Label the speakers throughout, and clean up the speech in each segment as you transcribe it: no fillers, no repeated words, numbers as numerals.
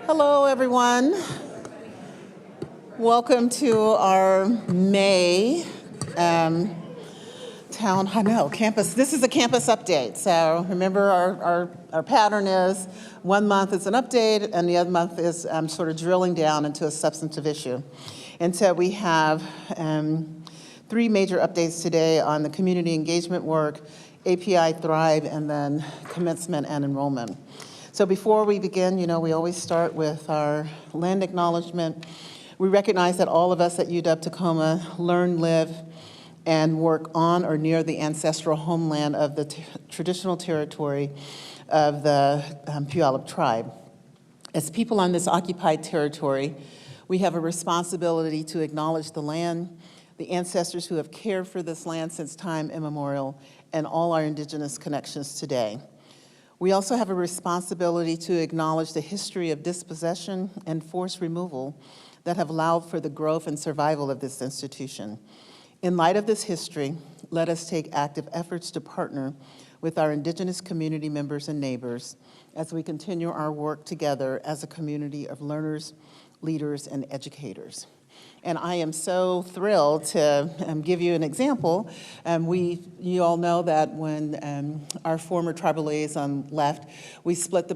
Speaker 1: Hello, everyone. Welcome to our May campus. This is a campus update. So remember, our pattern is 1 month is an update, and the other month is sort of drilling down into a substantive issue. And so we have 3 major updates today on the community engagement work, API Thrive, and then commencement and enrollment. So before we begin, we always start with our land acknowledgement. We recognize that all of us at UW Tacoma learn, live, and work on or near the ancestral homeland of the traditional territory of the Puyallup tribe. As people on this occupied territory, we have a responsibility to acknowledge the land, the ancestors who have cared for this land since time immemorial, and all our indigenous connections today. We also have a responsibility to acknowledge the history of dispossession and forced removal that have allowed for the growth and survival of this institution. In light of this history, let us take active efforts to partner with our indigenous community members and neighbors as we continue our work together as a community of learners, leaders, and educators. And I am so thrilled to give you an example. You all know that when our former tribal liaison left, we split the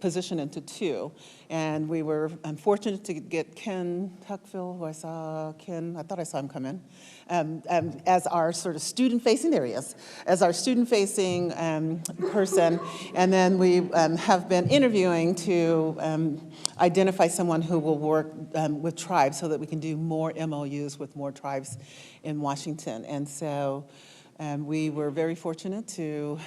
Speaker 1: position into 2. And we were fortunate to get Ken Tuckville, who I thought I saw him come in, as our sort of student-facing, there he is, as our student-facing person. And then we have been interviewing to identify someone who will work with tribes so that we can do more MOUs with more tribes in Washington. And so we were very fortunate to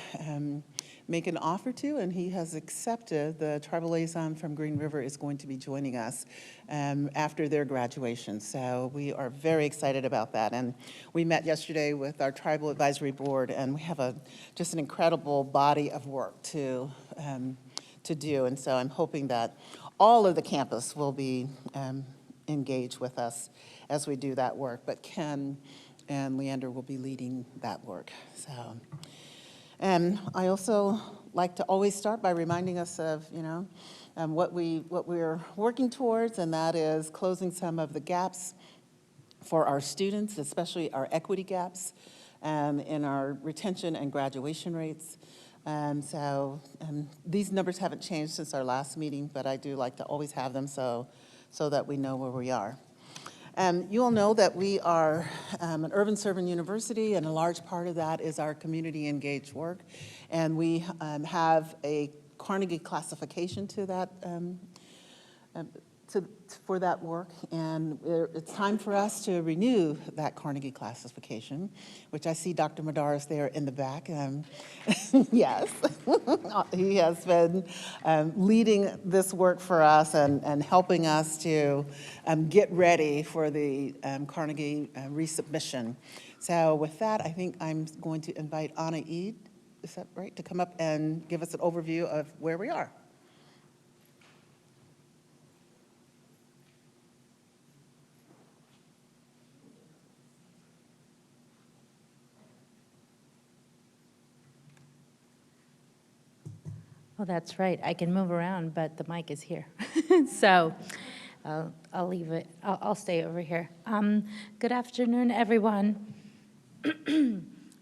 Speaker 1: make an offer to, and he has accepted. The tribal liaison from Green River is going to be joining us after their graduation. So we are very excited about that. And we met yesterday with our tribal advisory board, and we have just an incredible body of work to do. And so I'm hoping that all of the campus will be engaged with us as we do that work. But Ken and Leander will be leading that work. So. And I also like to always start by reminding us of, what we're working towards, and that is closing some of the gaps for our students, especially our equity gaps in our retention and graduation rates. These numbers haven't changed since our last meeting, but I do like to always have them so that we know where we are. You all know that we are an urban serving university, and a large part of that is our community engaged work. And we have a Carnegie classification to that, for that work. And it's time for us to renew that Carnegie classification, which I see Dr. Madar is there in the back. Yes, he has been leading this work for us and helping us to get ready for the Carnegie resubmission. So with that, I think I'm going to invite Anna Eid, is that right, to come up and give us an overview of where we are.
Speaker 2: Well, that's right. I can move around, but the mic is here. So I'll leave it. I'll stay over here. Good afternoon, everyone.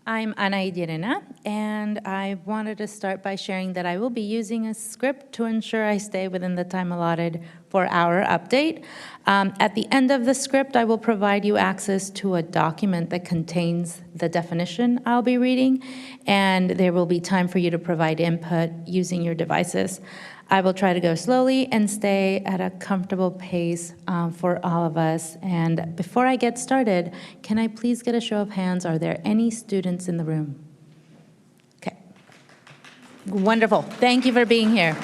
Speaker 2: I'm Ana Idirena, and I wanted to start by sharing that I will be using a script to ensure I stay within the time allotted for our update. At the end of the script, I will provide you access to a document that contains the definition I'll be reading, and there will be time for you to provide input using your devices. I will try to go slowly and stay at a comfortable pace for all of us. And before I get started, can I please get a show of hands? Are there any students in the room? Okay. Wonderful. Thank you for being here.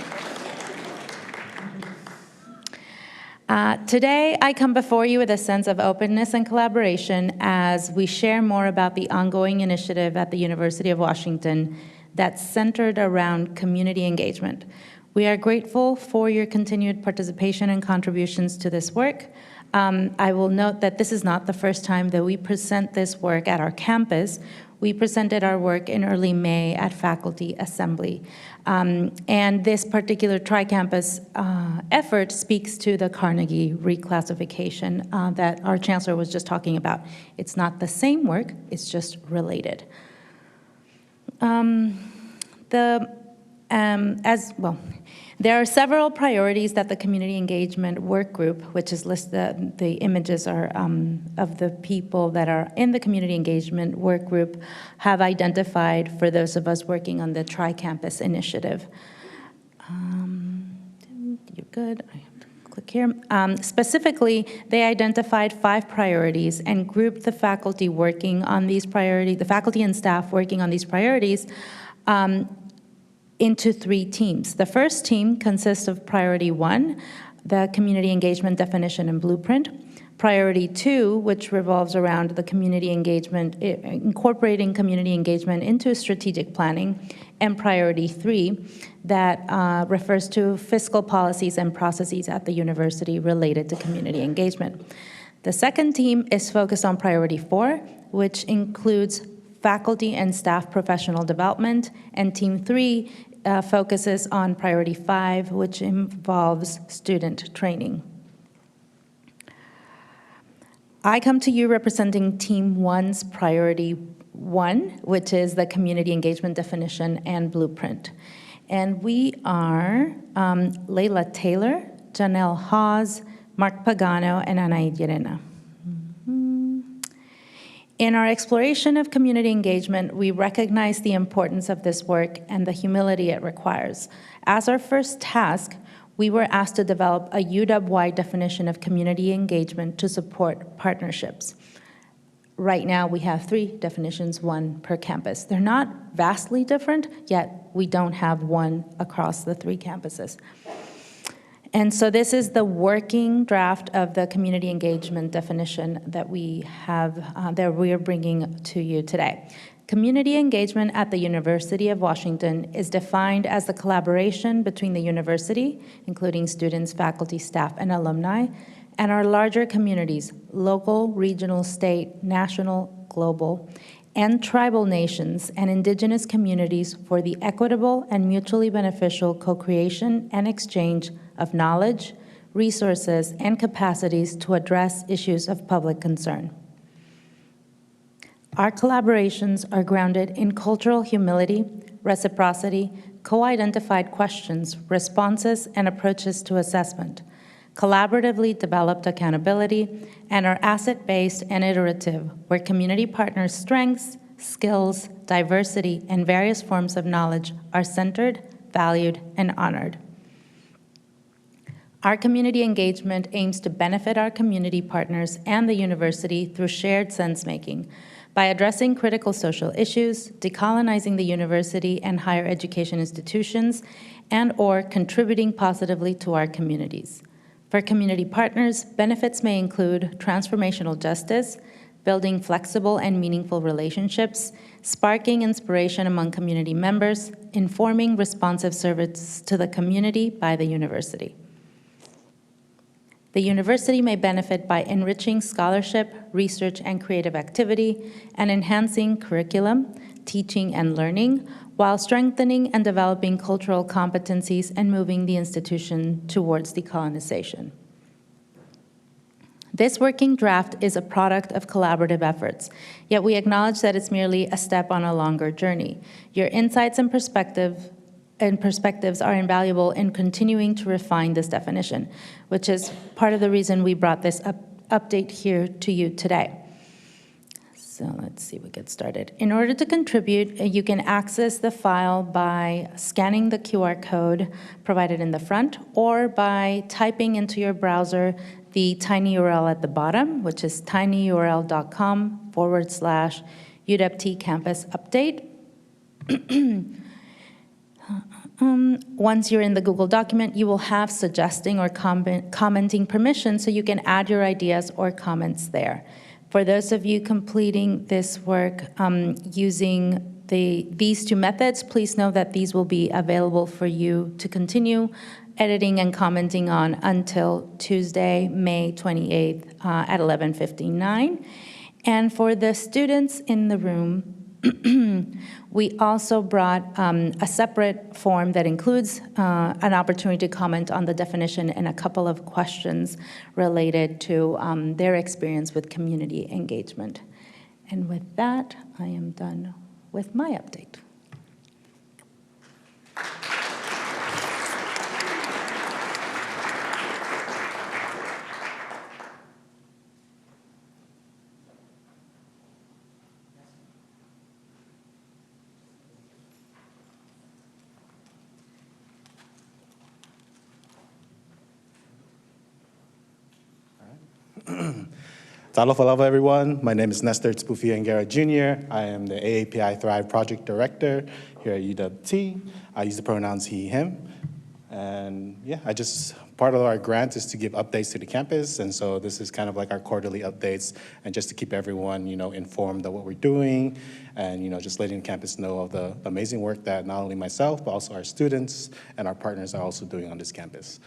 Speaker 2: Today, I come before you with a sense of openness and collaboration as we share more about the ongoing initiative at the University of Washington that's centered around community engagement. We are grateful for your continued participation and contributions to this work. I will note that this is not the first time that we present this work at our campus. We presented our work in early May at Faculty Assembly. And this particular tri-campus effort speaks to the Carnegie reclassification that our chancellor was just talking about. It's not the same work, it's just related. There are several priorities that the community engagement work group, which is listed, the images are of the people that are in the community engagement work group, have identified for those of us working on the tri-campus initiative. You're good. I have to click here. Specifically, they identified 5 priorities and grouped the faculty working on these priorities, the faculty and staff working on these priorities, into 3 teams. The first team consists of Priority 1, the community engagement definition and blueprint. Priority 2, which revolves around the community engagement, incorporating community engagement into strategic planning. And Priority 3, that refers to fiscal policies and processes at the university related to community engagement. The second team is focused on Priority 4, which includes faculty and staff professional development, and Team 3 focuses on Priority 5, which involves student training. I come to you representing Team 1's Priority 1, which is the community engagement definition and blueprint. And we are Layla Taylor, Janelle Hawes, Mark Pagano, and Anaid Llerena. In our exploration of community engagement, we recognize the importance of this work and the humility it requires. As our first task, we were asked to develop a UW-wide definition of community engagement to support partnerships. Right now, we have 3 definitions, 1 per campus. They're not vastly different, yet we don't have one across the 3 campuses. And so this is the working draft of the community engagement definition that we have, that we are bringing to you today. Community engagement at the University of Washington is defined as the collaboration between the university, including students, faculty, staff, and alumni, and our larger communities, local, regional, state, national, global, and tribal nations and indigenous communities for the equitable and mutually beneficial co-creation and exchange of knowledge, resources, and capacities to address issues of public concern. Our collaborations are grounded in cultural humility, reciprocity, co-identified questions, responses, and approaches to assessment, collaboratively developed accountability, and are asset-based and iterative, where community partners' strengths, skills, diversity, and various forms of knowledge are centered, valued, and honored. Our community engagement aims to benefit our community partners and the university through shared sense-making by addressing critical social issues, decolonizing the university and higher education institutions, and/or contributing positively to our communities. For community partners, benefits may include transformational justice, building flexible and meaningful relationships, sparking inspiration among community members, informing responsive service to the community by the university. The university may benefit by enriching scholarship, research, and creative activity, and enhancing curriculum, teaching, and learning, while strengthening and developing cultural competencies and moving the institution towards decolonization. This working draft is a product of collaborative efforts, yet we acknowledge that it's merely a step on a longer journey. Your insights and perspectives are invaluable in continuing to refine this definition, which is part of the reason we brought this update here to you today. So let's see, we get started. In order to contribute, you can access the file by scanning the QR code provided in the front or by typing into your browser the tiny URL at the bottom, which is tinyurl.com/UWT campus update. Once you're in the Google document, you will have suggesting or commenting permission, so you can add your ideas or comments there. For those of you completing this work using these 2 methods, please know that these will be available for you to continue editing and commenting on until Tuesday, May 28th at 11:59. And for the students in the room, We also brought a separate form that includes an opportunity to comment on the definition and a couple of questions related to their experience with community engagement. And with that, I am done with my update.
Speaker 3: Talofa everyone. My name is Nestor Tpufi-Angara Jr. I am the AAPI Thrive Project Director here at UWT. I use the pronouns he, him. And yeah, part of our grant is to give updates to the campus. And so this is kind of like our quarterly updates and just to keep everyone, informed of what we're doing and, just letting the campus know of the amazing work that not only myself, but also our students and our partners are also doing on this campus.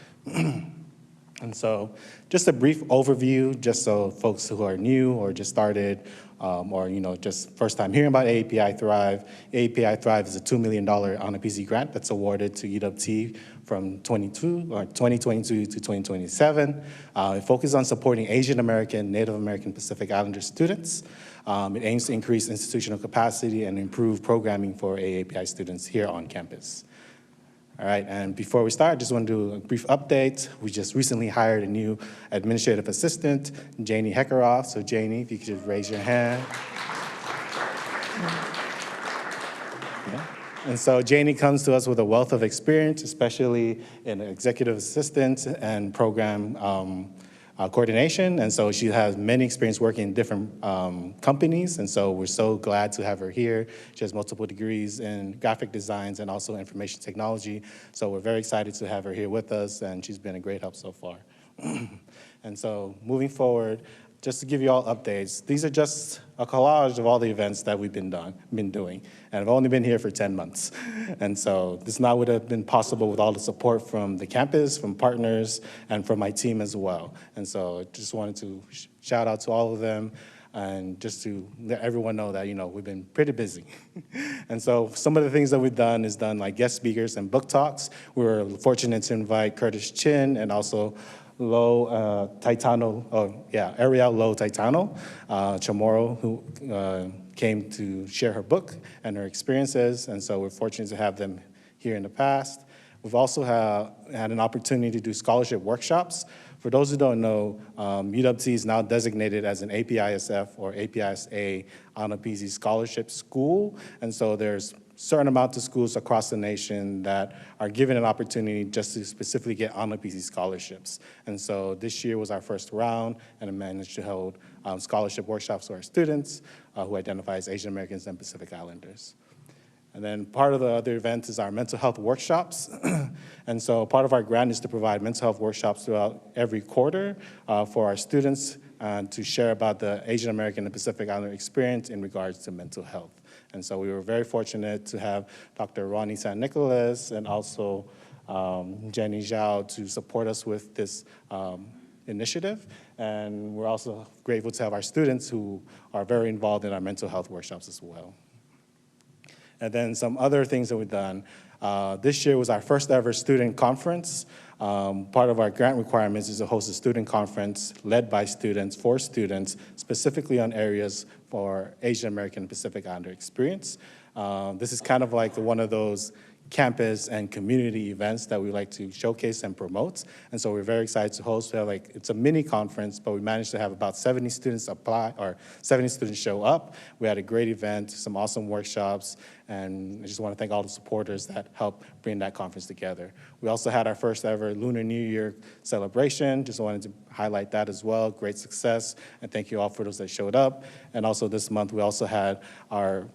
Speaker 3: And so just a brief overview, just so folks who are new or just started or, just first time hearing about AAPI Thrive. AAPI Thrive is a $2 million on-a-PC grant that's awarded to UWT from 2022 to 2027. It focuses on supporting Asian American, Native American, Pacific Islander students. It aims to increase institutional capacity and improve programming for AAPI students here on campus. All right, and before we start, I just want to do a brief update. We just recently hired a new administrative assistant, Janie Heckeroff. So Janie, if you could just raise your hand. Yeah. And so Janie comes to us with a wealth of experience, especially in executive assistant and program coordination. And so she has many experience working in different companies. And so we're so glad to have her here. She has multiple degrees in graphic designs and also information technology. So we're very excited to have her here with us. And she's been a great help so far. And so moving forward, just to give you all updates, these are just a collage of all the events that we've been doing. And I've only been here for 10 months. And so this not would have been possible with all the support from the campus, from partners, and from my team as well. And so I just wanted to shout out to all of them and just to let everyone know that, we've been pretty busy. And so some of the things that we've done is like guest speakers and book talks. We were fortunate to invite Curtis Chin and also Ariel Lo Taitano Chamorro, who came to share her book and her experiences, and so we're fortunate to have them here in the past. We've also had an opportunity to do scholarship workshops. For those who don't know, UWT is now designated as an APISF or APISA on-a-PC scholarship school, and so there's certain amounts of schools across the nation that are given an opportunity just to specifically get on-a-PC scholarships. And so this year was our first round, and I managed to hold scholarship workshops for our students who identify as Asian Americans and Pacific Islanders. And then part of the other event is our mental health workshops. And so part of our grant is to provide mental health workshops throughout every quarter for our students to share about the Asian American and Pacific Islander experience in regards to mental health. And so we were very fortunate to have Dr. Ronnie San Nicolas and also Jenny Zhao to support us with this initiative. And we're also grateful to have our students who are very involved in our mental health workshops as well. And then some other things that we've done. This year was our first ever student conference. Part of our grant requirements is to host a student conference led by students, for students, specifically on areas for Asian American and Pacific Islander experience. This is kind of like one of those campus and community events that we like to showcase and promote. And so we're very excited to host. It's a mini conference, but we managed to have about 70 students apply, or 70 students show up. We had a great event, some awesome workshops, and I just want to thank all the supporters that helped bring that conference together. We also had our first ever Lunar New Year celebration. Just wanted to highlight that as well. Great success, and thank you all for those that showed up. And also this month, we also had our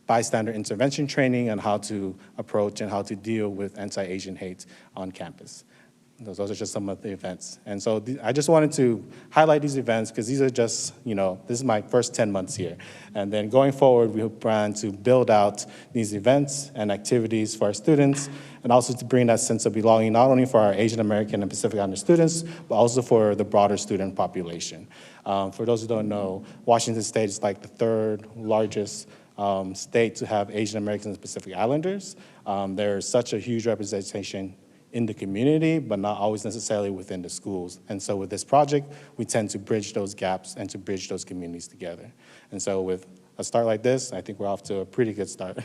Speaker 3: bystander intervention training on how to approach and how to deal with anti-Asian hate on campus. Those are just some of the events. And so I just wanted to highlight these events because these are just, this is my first 10 months here. And then going forward, we plan to build out these events and activities for our students and also to bring that sense of belonging, not only for our Asian American and Pacific Islander students, but also for the broader student population. For those who don't know, Washington State is like the third largest state to have Asian Americans and Pacific Islanders. There's such a huge representation in the community, but not always necessarily within the schools. And so with this project, we tend to bridge those gaps and to bridge those communities together. And so with a start like this, I think we're off to a pretty good start.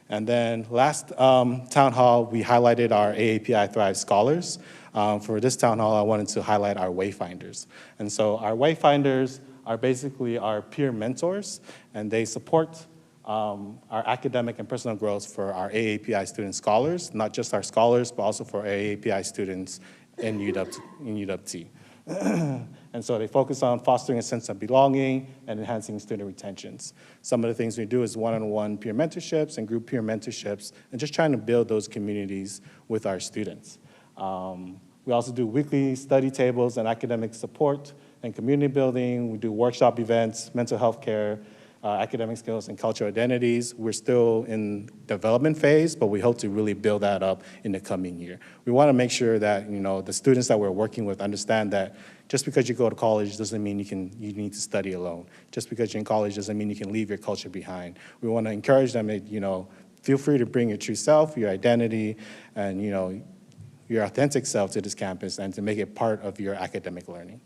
Speaker 3: And then last town hall, we highlighted our AAPI Thrive Scholars. For this town hall, I wanted to highlight our Wayfinders. And so our Wayfinders are basically our peer mentors, and they support our academic and personal growth for our AAPI student scholars, not just our scholars, but also for AAPI students in UW-T. And so they focus on fostering a sense of belonging and enhancing student retentions. Some of the things we do is one-on-one peer mentorships and group peer mentorships, and just trying to build those communities with our students. We also do weekly study tables and academic support and community building. We do workshop events, mental health care, academic skills, and cultural identities. We're still in development phase, but we hope to really build that up in the coming year. We want to make sure that the students that we're working with understand that just because you go to college doesn't mean you need to study alone. Just because you're in college doesn't mean you can leave your culture behind. We want to encourage them to, feel free to bring your true self, your identity, and your authentic self to this campus and to make it part of your academic learning.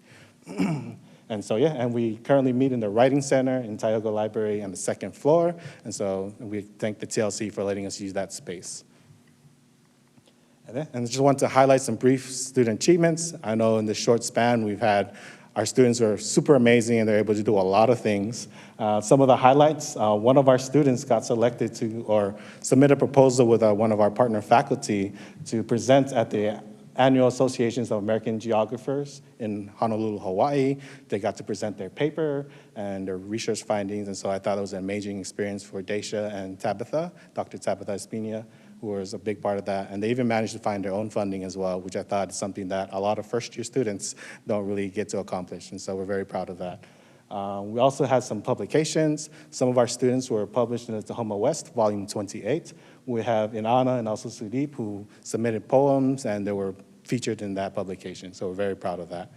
Speaker 3: And so, and we currently meet in the Writing Center in Tioga Library on the 2nd floor. And so we thank the TLC for letting us use that space. And I just want to highlight some brief student achievements. I know in this short span, we've had our students are super amazing and they're able to do a lot of things. Some of the highlights, one of our students got selected to, or submit a proposal with one of our partner faculty to present at the Annual Associations of American Geographers in Honolulu, Hawaii. They got to present their paper and their research findings, and so I thought it was an amazing experience for Daisha and Tabitha, Dr. Tabitha Espina, who was a big part of that. And they even managed to find their own funding as well, which I thought is something that a lot of first-year students don't really get to accomplish, and so we're very proud of that. We also had some publications. Some of our students were published in the Tacoma West, volume 28. We have Inanna and also Sudeep, who submitted poems, and they were featured in that publication, so we're very proud of that.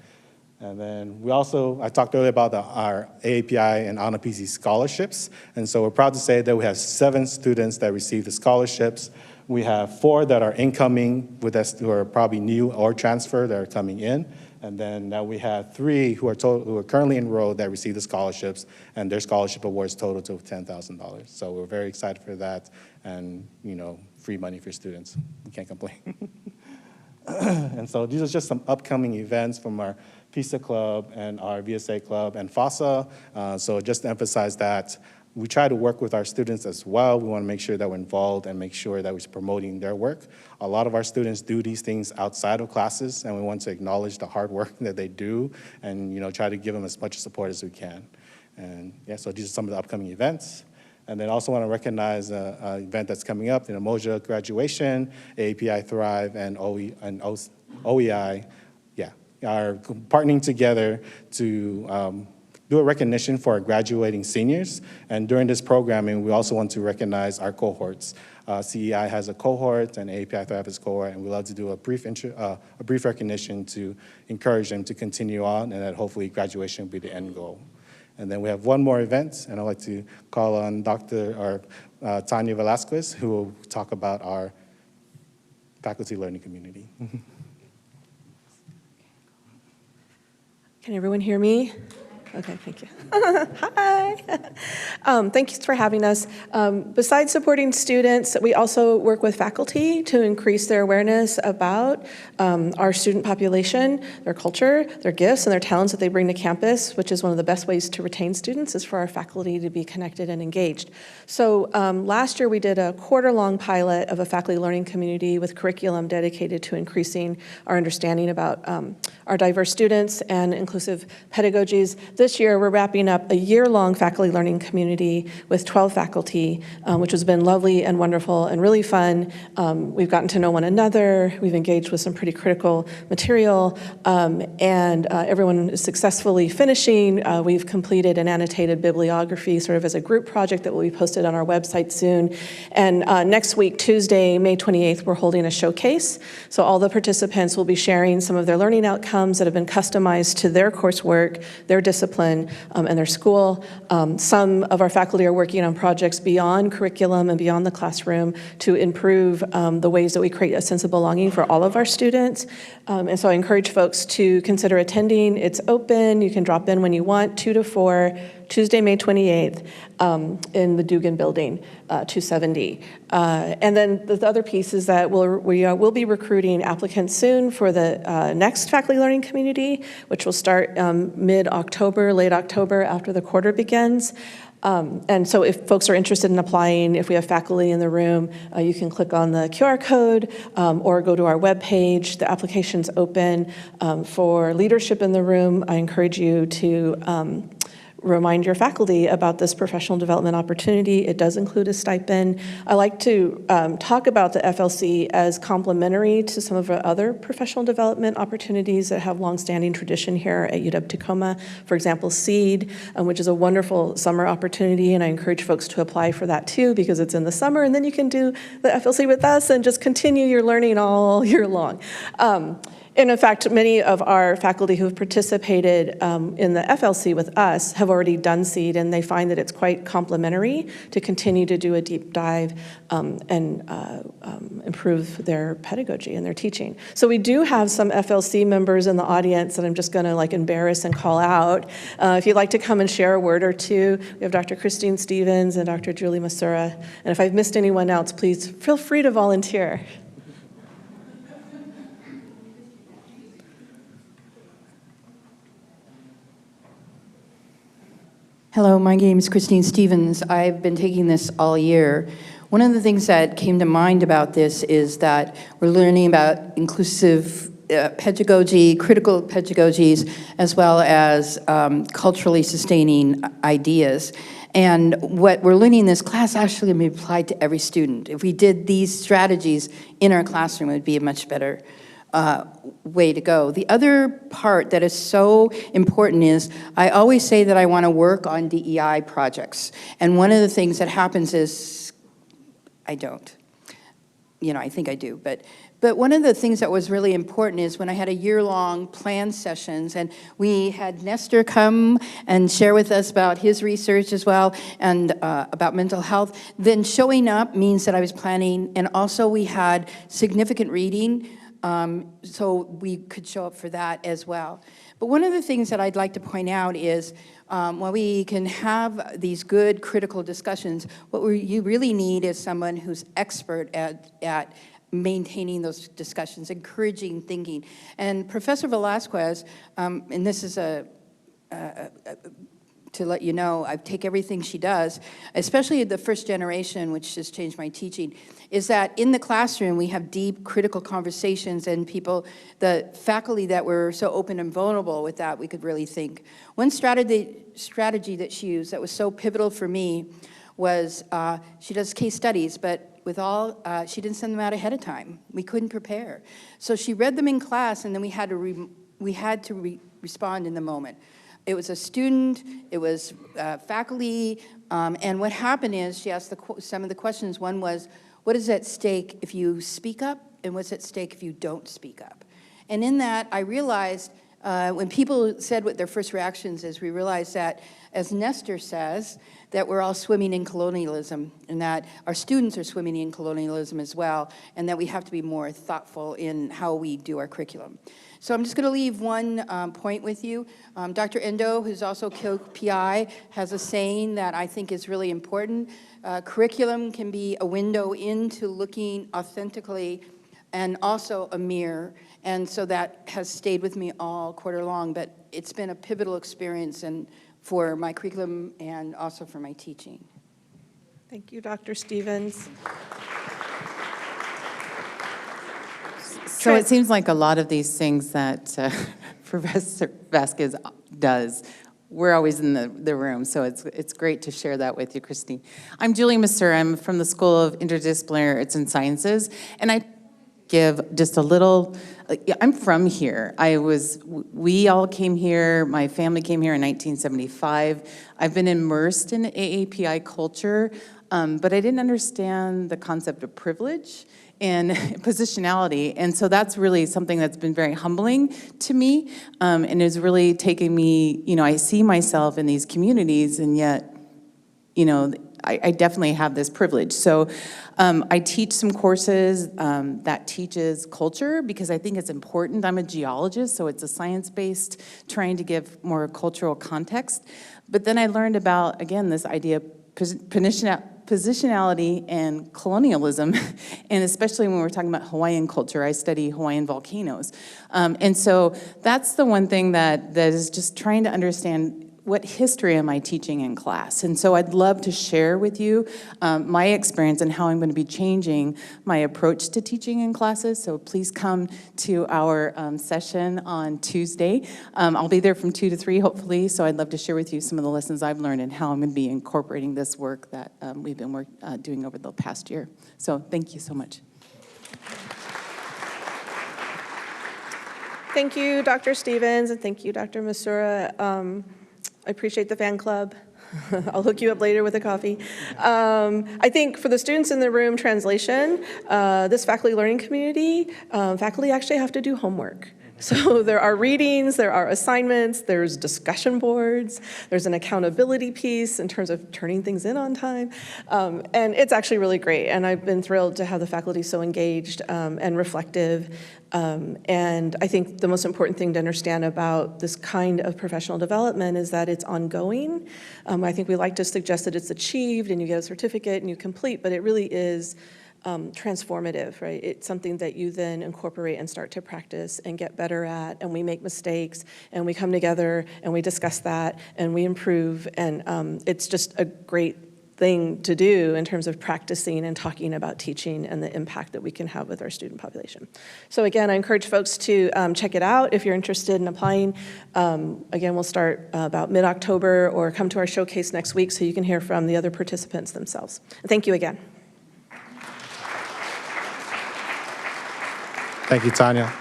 Speaker 3: And then we also, I talked earlier about our AAPI and ANAPC scholarships, and so we're proud to say that we have 7 students that received the scholarships. We have 4 that are incoming with us who are probably new or transfer that are coming in, and then now we have 3 who are currently enrolled that received the scholarships, and their scholarship awards total to $10,000. So we're very excited for that, and free money for students. We can't complain. And so these are just some upcoming events from our PISA Club and our VSA Club and FASA. So just to emphasize that, we try to work with our students as well. We want to make sure that we're involved and make sure that we're promoting their work. A lot of our students do these things outside of classes, and we want to acknowledge the hard work that they do and try to give them as much support as we can. And so these are some of the upcoming events. And then also want to recognize an event that's coming up, the Umoja graduation, AAPI Thrive, and OEI, are partnering together to do a recognition for our graduating seniors. And during this programming, we also want to recognize our cohorts. CEI has a cohort, and AAPI Thrive has a cohort, and we'd love to do a brief recognition to encourage them to continue on, and that hopefully graduation will be the end goal. And then we have one more event, and I'd like to call on Tanya Velasquez, who will talk about our faculty learning community.
Speaker 4: Can everyone hear me? Okay, thank you. Hi. Thanks for having us. Besides supporting students, we also work with faculty to increase their awareness about our student population, their culture, their gifts, and their talents that they bring to campus, which is one of the best ways to retain students is for our faculty to be connected and engaged. So last year we did a quarter-long pilot of a faculty learning community with curriculum dedicated to increasing our understanding about our diverse students and inclusive pedagogies. This year, we're wrapping up a year-long faculty learning community with 12 faculty, which has been lovely and wonderful and really fun. We've gotten to know one another. We've engaged with some pretty critical material, and everyone is successfully finishing. We've completed an annotated bibliography sort of as a group project that will be posted on our website soon. And next week, Tuesday, May 28th, we're holding a showcase. So all the participants will be sharing some of their learning outcomes that have been customized to their coursework, their discipline, discipline in their school. Some of our faculty are working on projects beyond curriculum and beyond the classroom to improve the ways that we create a sense of belonging for all of our students. And so I encourage folks to consider attending. It's open. You can drop in when you want, 2 to 4, Tuesday, May 28th, in the Dugan Building, 270. And then the other piece is that we will be recruiting applicants soon for the next faculty learning community, which will start mid-October, late October, after the quarter begins. And so if folks are interested in applying, if we have faculty in the room, you can click on the QR code or go to our webpage. The application's open for leadership in the room. I encourage you to remind your faculty about this professional development opportunity. It does include a stipend. I like to talk about the FLC as complementary to some of our other professional development opportunities that have longstanding tradition here at UW-Tacoma. For example, SEED, which is a wonderful summer opportunity, and I encourage folks to apply for that too because it's in the summer, and then you can do the FLC with us and just continue your learning all year long. And in fact, many of our faculty who have participated in the FLC with us have already done SEED, and they find that it's quite complementary to continue to do a deep dive and improve their pedagogy and their teaching. So we do have some FLC members in the audience that I'm just going to embarrass and call out. If you'd like to come and share a word or two, we have Dr. Christine Stevens and Dr. Julie Masura. And if I've missed anyone else, please feel free to volunteer.
Speaker 5: Hello, my name is Christine Stevens. I've been taking this all year. One of the things that came to mind about this is that we're learning about inclusive pedagogy, critical pedagogies, as well as culturally sustaining ideas. And what we're learning in this class actually can be applied to every student. If we did these strategies in our classroom, it would be a much better way to go. The other part that is so important is I always say that I want to work on DEI projects. And one of the things that happens is I don't. You know, I think I do. But one of the things that was really important is when I had a year-long plan sessions, and we had Nestor come and share with us about his research as well, and about mental health, then showing up means that I was planning, and also we had significant reading, so we could show up for that as well. But one of the things that I'd like to point out is while we can have these good critical discussions, what you really need is someone who's expert at maintaining those discussions, encouraging thinking. And Professor Velasquez, and this is to let you know, I take everything she does, especially the first generation, which has changed my teaching, is that in the classroom we have deep critical conversations, and the faculty that were so open and vulnerable with that, we could really think. One strategy that she used that was so pivotal for me was she does case studies, but she didn't send them out ahead of time. We couldn't prepare. So she read them in class, and then we had to respond in the moment. It was a student, it was faculty, and what happened is she asked some of the questions. One was, what is at stake if you speak up, and what's at stake if you don't speak up? And in that, I realized when people said what their first reactions is, we realized that, as Nestor says, that we're all swimming in colonialism, and that our students are swimming in colonialism as well, and that we have to be more thoughtful in how we do our curriculum. So I'm just going to leave one point with you. Dr. Endo, who's also PI, has a saying that I think is really important. Curriculum can be a window into looking authentically, and also a mirror. And so that has stayed with me all quarter long, but it's been a pivotal experience and for my curriculum and also for my teaching.
Speaker 4: Thank you, Dr. Stevens.
Speaker 6: So it seems like a lot of these things that Professor Vasquez does, we're always in the room, so it's great to share that with you, Christine. I'm Julie Masur. I'm from the School of Interdisciplinary Arts and Sciences, and I give just a little, I'm from here. We all came here, my family came here in 1975. I've been immersed in AAPI culture, but I didn't understand the concept of privilege and positionality. And so that's really something that's been very humbling to me, and is really taking me, I see myself in these communities, and yet, I definitely have this privilege. So I teach some courses that teaches culture because I think it's important. I'm a geologist, so it's a science-based, trying to give more cultural context. But then I learned about, again, this idea of positionality and colonialism, and especially when we're talking about Hawaiian culture. I study Hawaiian volcanoes. And so that's the one thing that is just trying to understand, what history am I teaching in class? And so I'd love to share with you my experience and how I'm going to be changing my approach to teaching in classes. So please come to our session on Tuesday. I'll be there from 2 to 3, hopefully. So I'd love to share with you some of the lessons I've learned and how I'm going to be incorporating this work that we've been doing over the past year. So thank you so much.
Speaker 4: Thank you, Dr. Stevens, and thank you, Dr. Masura. I appreciate the fan club. I'll hook you up later with a coffee. I think for the students in the room, translation, this faculty learning community, faculty actually have to do homework. So there are readings, there are assignments, there's discussion boards, there's an accountability piece in terms of turning things in on time. And it's actually really great. And I've been thrilled to have the faculty so engaged and reflective. And I think the most important thing to understand about this kind of professional development is that it's ongoing. I think we like to suggest that it's achieved and you get a certificate and you complete, but it really is transformative, right? It's something that you then incorporate and start to practice and get better at, and we make mistakes, and we come together, and we discuss that, and we improve, and it's just a great thing to do in terms of practicing and talking about teaching and the impact that we can have with our student population. So again, I encourage folks to check it out if you're interested in applying. Again, we'll start about mid-October, or come to our showcase next week so you can hear from the other participants themselves. Thank you again.
Speaker 3: Thank you, Tanya.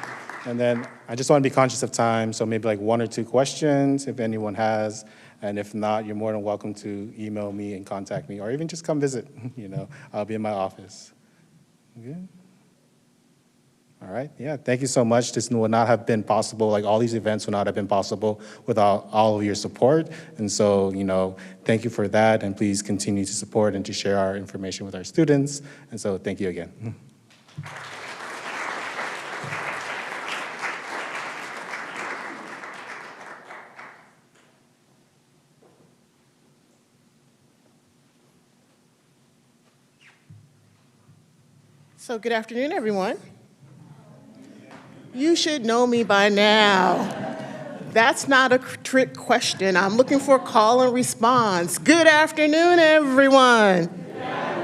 Speaker 3: And then I just want to be conscious of time, so maybe like 1 or 2 questions if anyone has. And if not, you're more than welcome to email me and contact me, or even just come visit. I'll be in my office. Good? All right, yeah, thank you so much. This would not have been possible, like all these events would not have been possible without all of your support. And so, thank you for that, and please continue to support and to share our information with our students. And so thank you again.
Speaker 1: So good afternoon, everyone. You should know me by now. That's not a trick question. I'm looking for a call and response. Good afternoon, everyone. Good afternoon.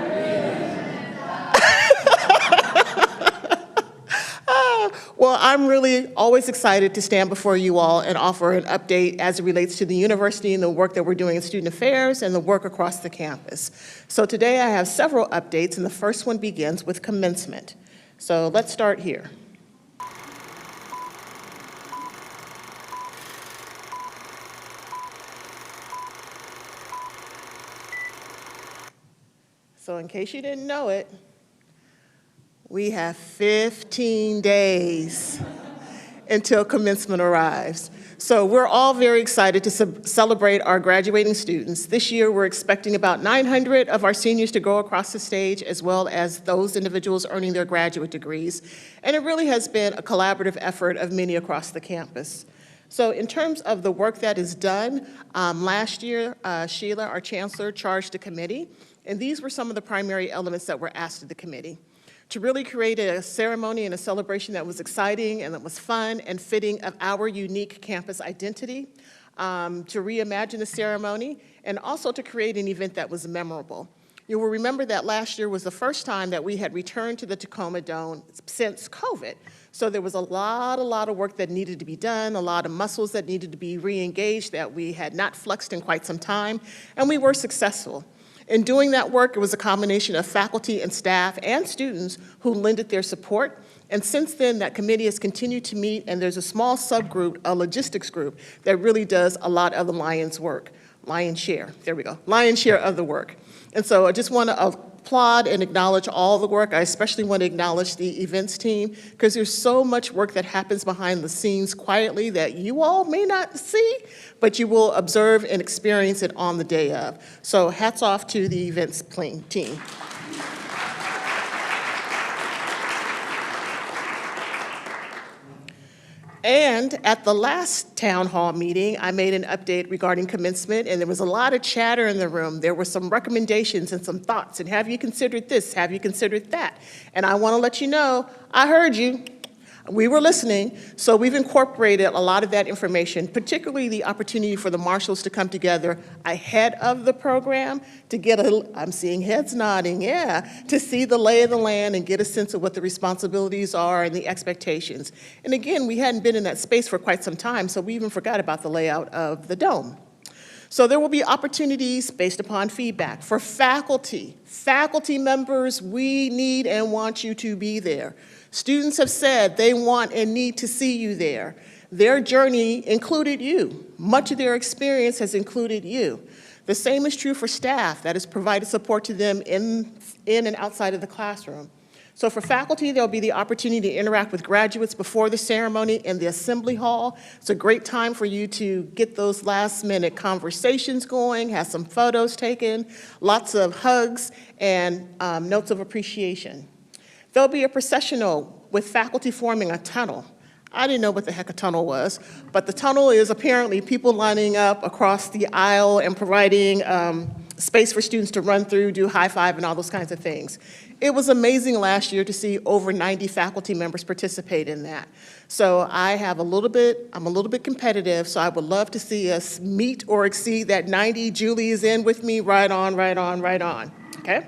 Speaker 1: Well, I'm really always excited to stand before you all and offer an update as it relates to the university and the work that we're doing in student affairs and the work across the campus. So today I have several updates, and the first one begins with commencement. So let's start here. So in case you didn't know it, we have 15 days until commencement arrives. So we're all very excited to celebrate our graduating students. This year, we're expecting about 900 of our seniors to go across the stage, as well as those individuals earning their graduate degrees. And it really has been a collaborative effort of many across the campus. So in terms of the work that is done, last year, Sheila, our chancellor, charged a committee, and these were some of the primary elements that were asked of the committee: to really create a ceremony and a celebration that was exciting and that was fun and fitting of our unique campus identity, to reimagine the ceremony, and also to create an event that was memorable. You will remember that last year was the first time that we had returned to the Tacoma Dome since COVID. So there was a lot of work that needed to be done, a lot of muscles that needed to be re-engaged that we had not flexed in quite some time, and we were successful. In doing that work, it was a combination of faculty and staff and students who lended their support. And since then, that committee has continued to meet, and there's a small subgroup, a logistics group, that really does a lot of the lion's share of the work. And so I just want to applaud and acknowledge all the work. I especially want to acknowledge the events team because there's so much work that happens behind the scenes quietly that you all may not see, but you will observe and experience it on the day of. So hats off to the events team. And at the last town hall meeting, I made an update regarding commencement, and there was a lot of chatter in the room. There were some recommendations and some thoughts, and have you considered this? Have you considered that? And I want to let you know, I heard you. We were listening, so we've incorporated a lot of that information, particularly the opportunity for the marshals to come together ahead of the program to get I'm seeing heads nodding, yeah, to see the lay of the land and get a sense of what the responsibilities are and the expectations. And again, we hadn't been in that space for quite some time, so we even forgot about the layout of the dome. So there will be opportunities based upon feedback for faculty. Faculty members, we need and want you to be there. Students have said they want and need to see you there. Their journey included you. Much of their experience has included you. The same is true for staff that has provided support to them in and outside of the classroom. So for faculty, there'll be the opportunity to interact with graduates before the ceremony in the assembly hall. It's a great time for you to get those last-minute conversations going, have some photos taken, lots of hugs, and notes of appreciation. There'll be a processional with faculty forming a tunnel. I didn't know what the heck a tunnel was, but the tunnel is apparently people lining up across the aisle and providing space for students to run through, do high five, and all those kinds of things. It was amazing last year to see over 90 faculty members participate in that. So I'm a little bit competitive, so I would love to see us meet or exceed that 90. Julie is in with me, right on, okay?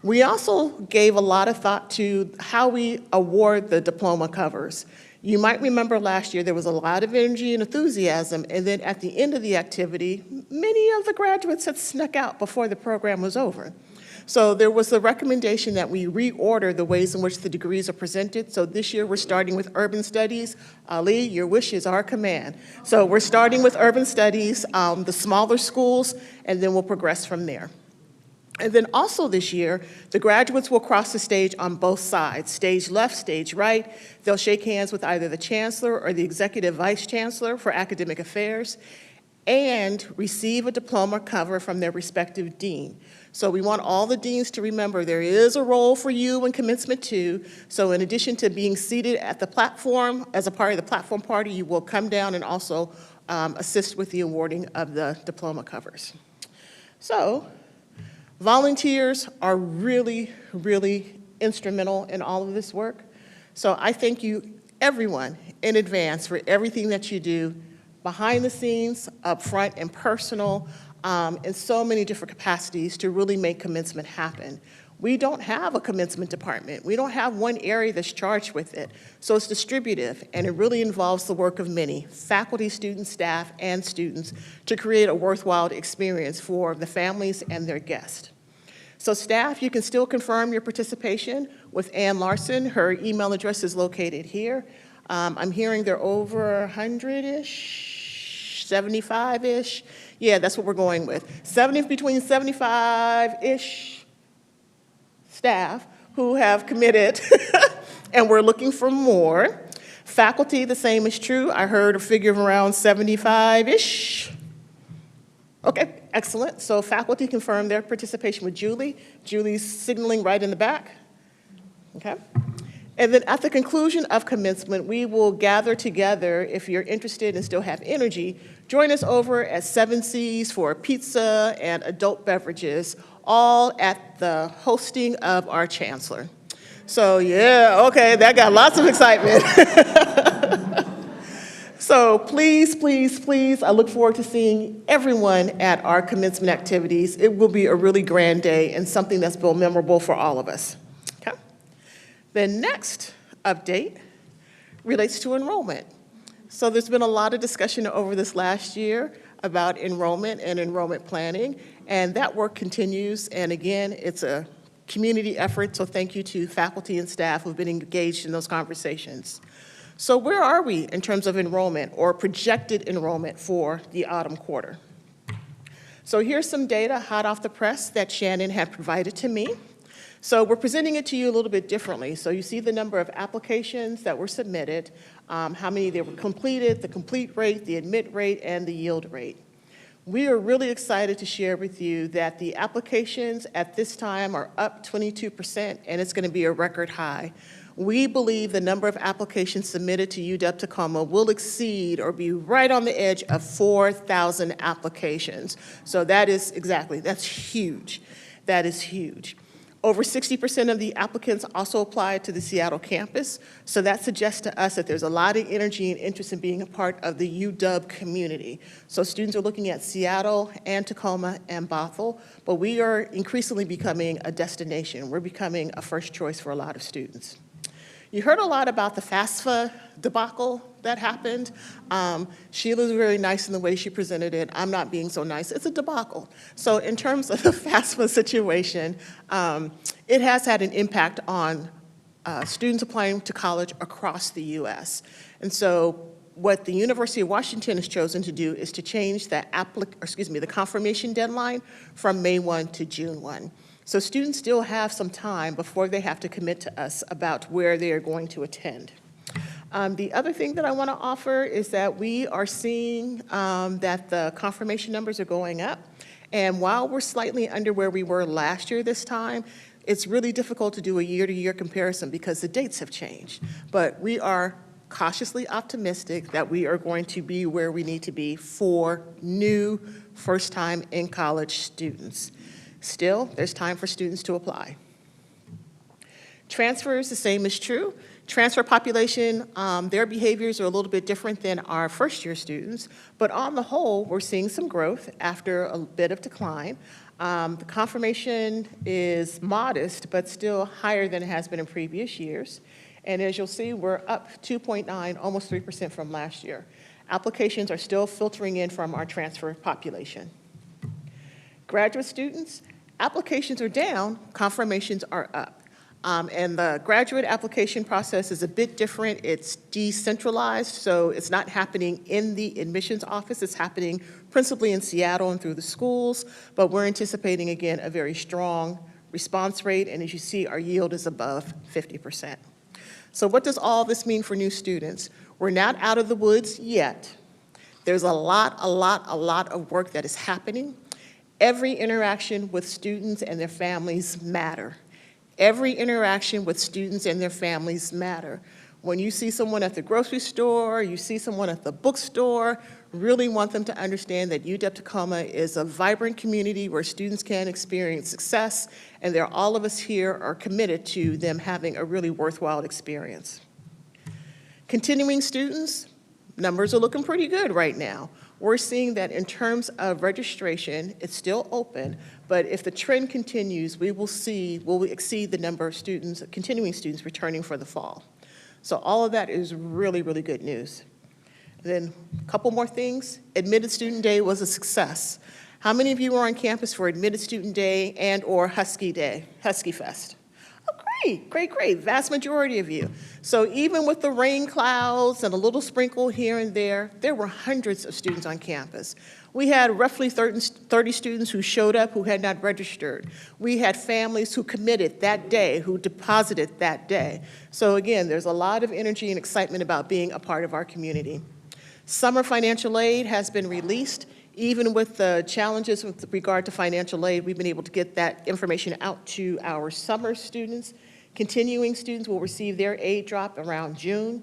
Speaker 1: We also gave a lot of thought to how we award the diploma covers. You might remember last year there was a lot of energy and enthusiasm, and then at the end of the activity, many of the graduates had snuck out before the program was over. So there was a recommendation that we reorder the ways in which the degrees are presented. So this year we're starting with urban studies. Ali, your wish is our command. So we're starting with urban studies, the smaller schools, and then we'll progress from there. And then also this year, the graduates will cross the stage on both sides, stage left, stage right. They'll shake hands with either the chancellor or the executive vice chancellor for academic affairs and receive a diploma cover from their respective dean. So we want all the deans to remember there is a role for you in commencement too. So in addition to being seated at the platform, as a part of the platform party, you will come down and also assist with the awarding of the diploma covers. So, volunteers are really, really instrumental in all of this work. So I thank you, everyone, in advance for everything that you do behind the scenes, up front, and personal, in so many different capacities to really make commencement happen. We don't have a commencement department. We don't have one area that's charged with it. So it's distributive, and it really involves the work of many, faculty, students, staff, and students, to create a worthwhile experience for the families and their guests. So staff, you can still confirm your participation with Ann Larson. Her email address is located here. I'm hearing they're over 100-ish, 75-ish. Yeah, that's what we're going with. Between 75-ish staff who have committed, and we're looking for more. Faculty, the same is true. I heard a figure of around 75-ish. Okay, excellent. So faculty confirmed their participation with Julie. Julie's signaling right in the back. Okay. And then at the conclusion of commencement, we will gather together, if you're interested and still have energy, join us over at 7 C's for pizza and adult beverages, all at the hosting of our chancellor. So yeah, okay, that got lots of excitement. So please, please, please, I look forward to seeing everyone at our commencement activities. It will be a really grand day and something that's been memorable for all of us. Okay. The next update relates to enrollment. So there's been a lot of discussion over this last year about enrollment and enrollment planning, and that work continues. And again, it's a community effort, so thank you to faculty and staff who've been engaged in those conversations. So where are we in terms of enrollment or projected enrollment for the autumn quarter? So here's some data hot off the press that Shannon had provided to me.
Speaker 7: So we're presenting it to you a little bit differently. So you see the number of applications that were submitted, how many they were completed, the complete rate, the admit rate, and the yield rate. We are really excited to share with you that the applications at this time are up 22%, and it's going to be a record high. We believe the number of applications submitted to UW Tacoma will exceed or be right on the edge of 4,000 applications. So that is that's huge. That is huge. Over 60% of the applicants also applied to the Seattle campus, so that suggests to us that there's a lot of energy and interest in being a part of the UW community. So students are looking at Seattle and Tacoma and Bothell, but we are increasingly becoming a destination. We're becoming a first choice for a lot of students. You heard a lot about the FAFSA debacle that happened. Sheila's really nice in the way she presented it. I'm not being so nice. It's a debacle. So in terms of the FAFSA situation, it has had an impact on students applying to college across the U.S. And so what the University of Washington has chosen to do is to change the confirmation deadline from May 1 to June 1. So students still have some time before they have to commit to us about where they are going to attend. The other thing that I want to offer is that we are seeing that the confirmation numbers are going up. And while we're slightly under where we were last year this time, it's really difficult to do a year-to-year comparison because the dates have changed. But we are cautiously optimistic that we are going to be where we need to be for new first-time in college students. Still, there's time for students to apply. Transfers, the same is true. Transfer population, their behaviors are a little bit different than our first-year students, but on the whole, we're seeing some growth after a bit of decline. The confirmation is modest, but still higher than it has been in previous years. And as you'll see, we're up 2.9, almost 3% from last year. Applications are still filtering in from our transfer population. Graduate students, applications are down, confirmations are up. And the graduate application process is a bit different. It's decentralized, so it's not happening in the admissions office. It's happening principally in Seattle and through the schools, but we're anticipating, again, a very strong response rate, and as you see, our yield is above 50%. So what does all this mean for new students? We're not out of the woods yet. There's a lot of work that is happening. Every interaction with students and their families matter. Every interaction with students and their families matter. When you see someone at the grocery store, you see someone at the bookstore, really want them to understand that UW Tacoma is a vibrant community where students can experience success, and all of us here are committed to them having a really worthwhile experience. Continuing students, numbers are looking pretty good right now. We're seeing that in terms of registration, it's still open, but if the trend continues, we'll exceed the number of students, continuing students returning for the fall. So all of that is really, really good news. Then a couple more things. Admitted Student Day was a success. How many of you were on campus for Admitted Student Day and or Husky Day, Husky Fest? Oh, great. Vast majority of you. So even with the rain clouds and a little sprinkle here and there were hundreds of students on campus. We had roughly 30 students who showed up who had not registered. We had families who committed that day, who deposited that day. So again, there's a lot of energy and excitement about being a part of our community. Summer financial aid has been released. Even with the challenges with regard to financial aid, we've been able to get that information out to our summer students. Continuing students will receive their aid drop around June.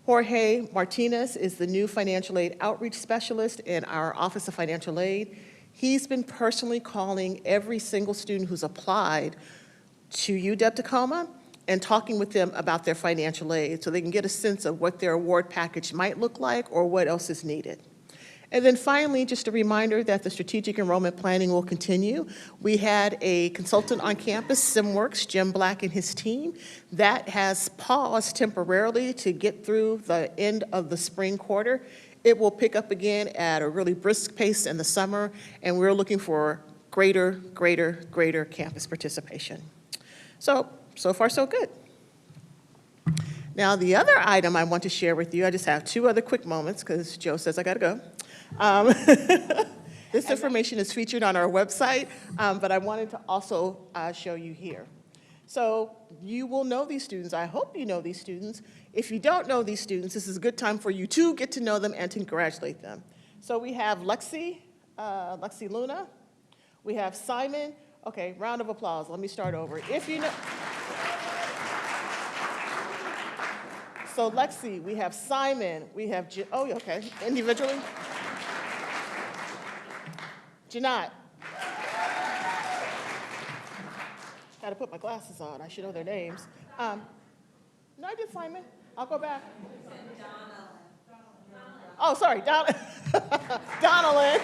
Speaker 7: Jorge Martinez is the new financial aid outreach specialist in our Office of Financial Aid. He's been personally calling every single student who's applied to UW Tacoma and talking with them about their financial aid so they can get a sense of what their award package might look like or what else is needed. And then finally, just a reminder that the strategic enrollment planning will continue. We had a consultant on campus, SimWorks, Jim Black and his team. That has paused temporarily to get through the end of the spring quarter. It will pick up again at a really brisk pace in the summer, and we're looking for greater campus participation. So far so good. Now, the other item I want to share with you, I just have two other quick moments because Joe says I gotta go. This information is featured on our website, but I wanted to also show you here. So you will know these students. I hope you know these students. If you don't know these students, this is a good time for you to get to know them and to congratulate them. So we have Lexi Luna. We have Simon. Okay, round of applause. Let me start over. If you know. So Lexi, we have Simon, we have, oh, okay, individually. Janat. Got to put my glasses on. I should know their names. No, I did Simon. I'll go back. Oh, sorry, Donalyn.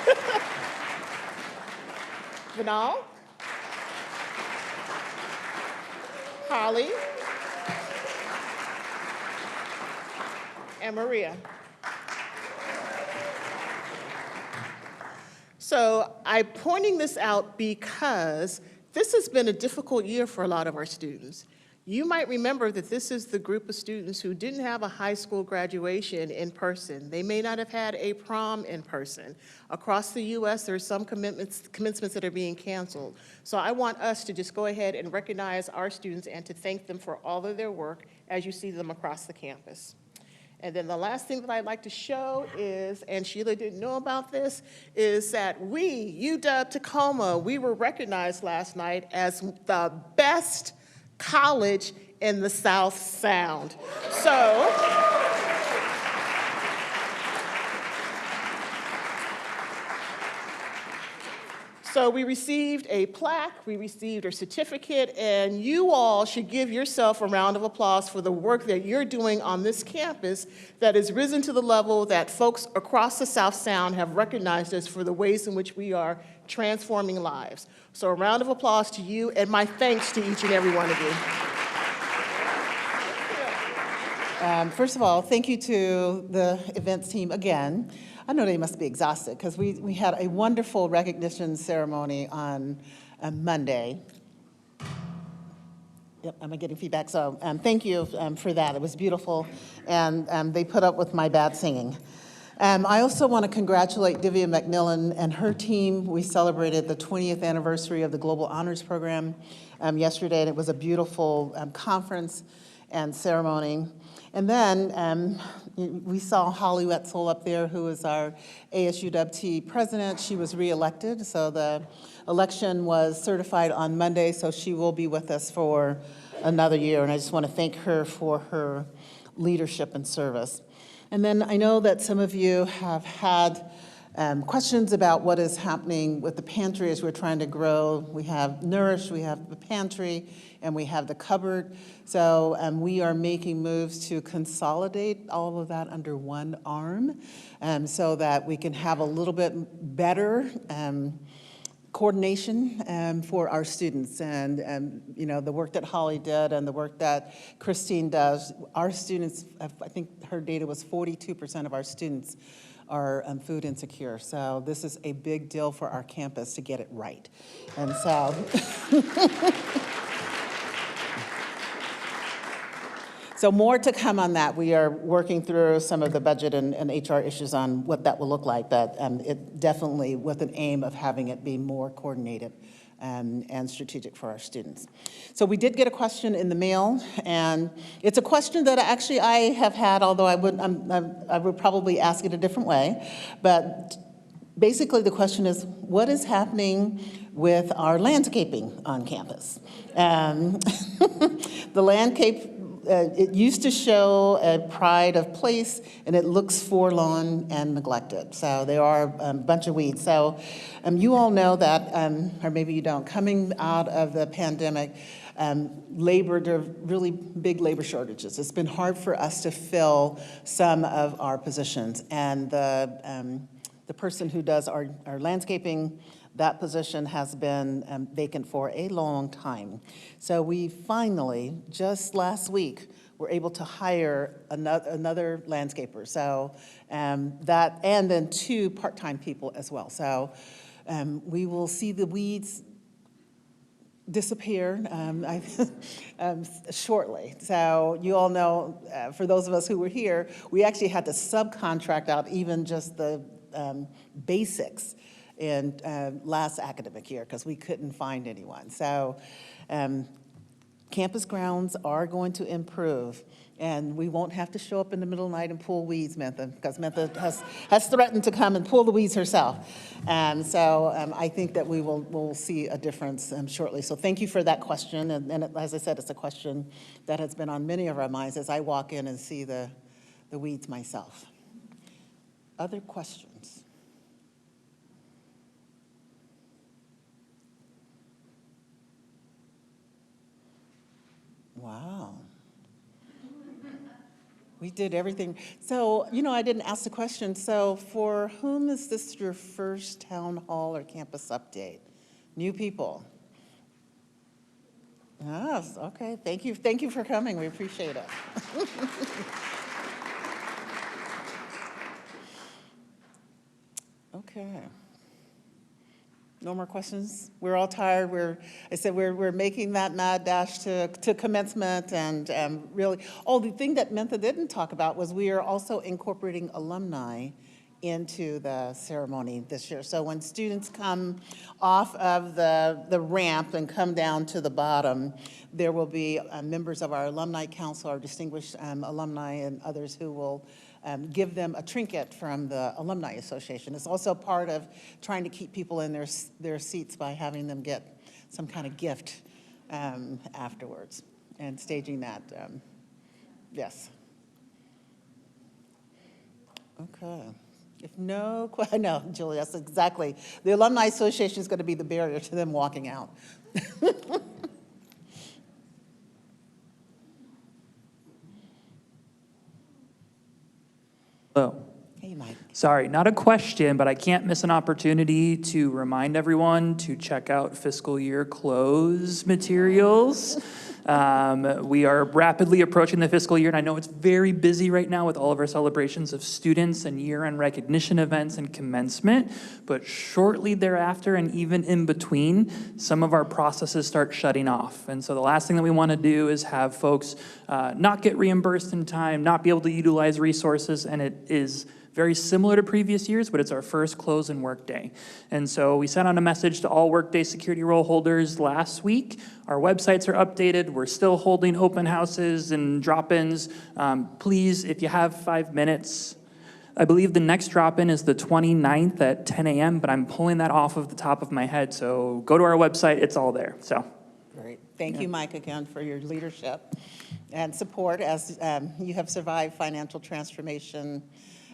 Speaker 7: Vinal. Holly. And Maria. So I'm pointing this out because this has been a difficult year for a lot of our students. You might remember that this is the group of students who didn't have a high school graduation in person. They may not have had a prom in person. Across the U.S., there are some commencements that are being canceled. So I want us to just go ahead and recognize our students and to thank them for all of their work as you see them across the campus. And then the last thing that I'd like to show is, and Sheila didn't know about this, is that we, UW Tacoma, we were recognized last night as the best college in the South Sound. So we received a plaque, we received a certificate, and you all should give yourself a round of applause for the work that you're doing on this campus that has risen to the level that folks across the South Sound have recognized us for the ways in which we are transforming lives. So a round of applause to you, and my thanks to each and every one of you.
Speaker 1: First of all, thank you to the events team again. I know they must be exhausted because we had a wonderful recognition ceremony on Monday. Yep, am I getting feedback? So thank you for that. It was beautiful, and they put up with my bad singing. I also want to congratulate Divya McMillan and her team. We celebrated the 20th anniversary of the Global Honors Program yesterday, and it was a beautiful conference and ceremony. And then we saw Holly Wetzel up there, who is our ASUWT president. She was reelected, so the election was certified on Monday, so she will be with us for another year, and I just want to thank her for her leadership and service. And then I know that some of you have had questions about what is happening with the pantry as we're trying to grow. We have Nourish, we have the pantry, and we have the cupboard. So we are making moves to consolidate all of that under one arm so that we can have a little bit better coordination for our students. And you know, the work that Holly did and the work that Christine does, our students, I think her data was 42% of our students are food insecure. So this is a big deal for our campus to get it right. And so, so more to come on that. We are working through some of the budget and HR issues on what that will look like, but it definitely with an aim of having it be more coordinated and strategic for our students. So we did get a question in the mail, and it's a question that actually I have had, although I would probably ask it a different way. But basically the question is, what is happening with our landscaping on campus? The landscape, it used to show a pride of place, and it looks forlorn and neglected. So there are a bunch of weeds. So you all know that, or maybe you don't, coming out of the pandemic, labor, there are really big labor shortages. It's been hard for us to fill some of our positions. And the person who does our landscaping, that position has been vacant for a long time. So we finally, just last week, were able to hire another landscaper. So that, and then 2 part-time people as well. So we will see the weeds disappear shortly. So you all know, for those of us who were here, we actually had to subcontract out even just the basics in last academic year because we couldn't find anyone. So Campus grounds are going to improve, and we won't have to show up in the middle of the night and pull weeds, Mentha, because Mentha has threatened to come and pull the weeds herself. And so I think that we'll see a difference shortly. So thank you for that question, and as I said, it's a question that has been on many of our minds as I walk in and see the weeds myself. Other questions? Wow. We did everything. So, I didn't ask the question. So for whom is this your first town hall or campus update? New people? Yes, okay. Thank you. Thank you for coming. We appreciate it. Okay. No more questions? We're all tired. We're making that mad dash to commencement, and really, the thing that Mentha didn't talk about was we are also incorporating alumni into the ceremony this year. So when students come off of the ramp and come down to the bottom, there will be members of our alumni council, our distinguished alumni, and others who will give them a trinket from the Alumni Association. It's also part of trying to keep people in their seats by having them get some kind of gift afterwards and staging that. Yes. Okay. If no, no, Julie, that's exactly. The Alumni Association is going to be the barrier to them walking out.
Speaker 8: Hello.
Speaker 1: Hey, Mike.
Speaker 8: Sorry, not a question, but I can't miss an opportunity to remind everyone to check out fiscal year close materials. We are rapidly approaching the fiscal year, and I know it's very busy right now with all of our celebrations of students and year-end recognition events and commencement, but shortly thereafter and even in between, some of our processes start shutting off. And so the last thing that we want to do is have folks not get reimbursed in time, not be able to utilize resources, and it is very similar to previous years, but it's our first close and work day. And so we sent out a message to all workday security role holders last week. Our websites are updated. We're still holding open houses and drop-ins. Please, if you have 5 minutes, I believe the next drop-in is the 29th at 10 a.m., but I'm pulling that off of the top of my head. So go to our website, it's all there, so.
Speaker 1: Great. Thank you, Mike, again, for your leadership and support as you have survived financial transformation.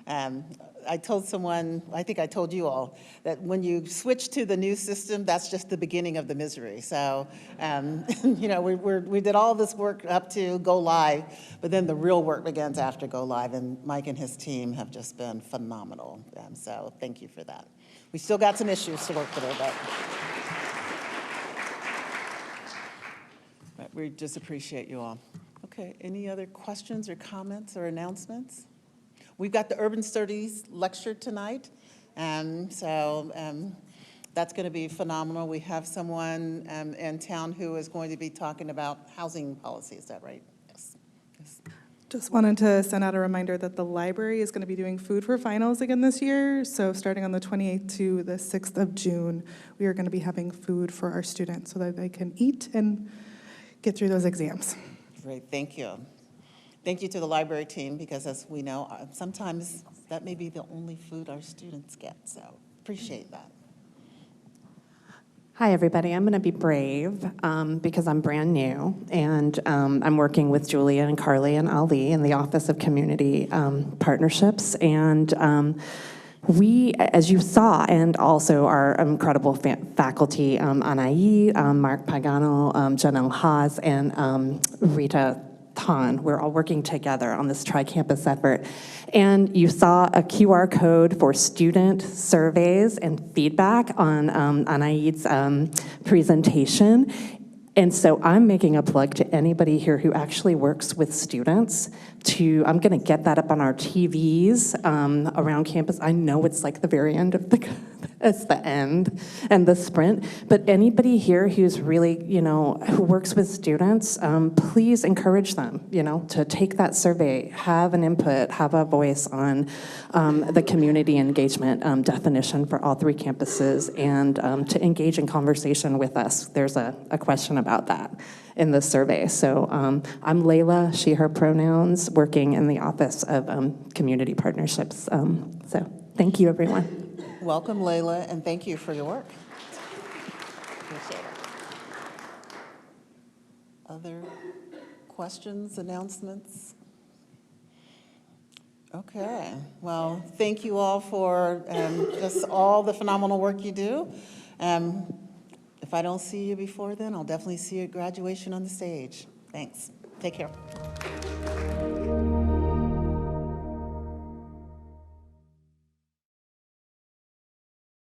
Speaker 1: I told someone, I think I told you all, that when you switch to the new system, that's just the beginning of the misery. So, we did all this work up to go live, but then the real work begins after go live, and Mike and his team have just been phenomenal. So thank you for that. We still got some issues to work through, but we just appreciate you all. Okay, any other questions or comments or announcements? We've got the Urban Studies lecture tonight, so that's going to be phenomenal. We have someone in town who is going to be talking about housing policy. Is that right? Yes. Yes.
Speaker 9: Just wanted to send out a reminder that the library is going to be doing food for finals again this year. So starting on the 28th to the 6th of June, we are going to be having food for our students so that they can eat and get through those exams.
Speaker 1: Great, thank you. Thank you to the library team, because as we know, sometimes that may be the only food our students get, so appreciate that.
Speaker 10: Hi, everybody. I'm going to be brave because I'm brand new, and I'm working with Julia and Carly and Ali in the Office of Community Partnerships, and we, as you saw, and also our incredible faculty, Anaí, Mark Pagano, Janelle Haas, and Rita Tan. We're all working together on this tri-campus effort. And you saw a QR code for student surveys and feedback on Anaid's presentation. And so I'm making a plug to anybody here who actually works with students I'm gonna get that up on our TVs around campus. I know it's like the very end of the It's the end and the sprint. But anybody here who's really, who works with students, please encourage them, to take that survey, have an input, have a voice on the community engagement definition for all 3 campuses, and to engage in conversation with us. There's a question about that in the survey. So I'm Layla, she, her pronouns, working in the Office of Community Partnerships. So thank you, everyone.
Speaker 1: Welcome, Layla, and thank you for your work. Appreciate it. Other questions, announcements? Okay, well, thank you all for just all the phenomenal work you do. If I don't see you before then, I'll definitely see you at graduation on the stage. Thanks. Take care.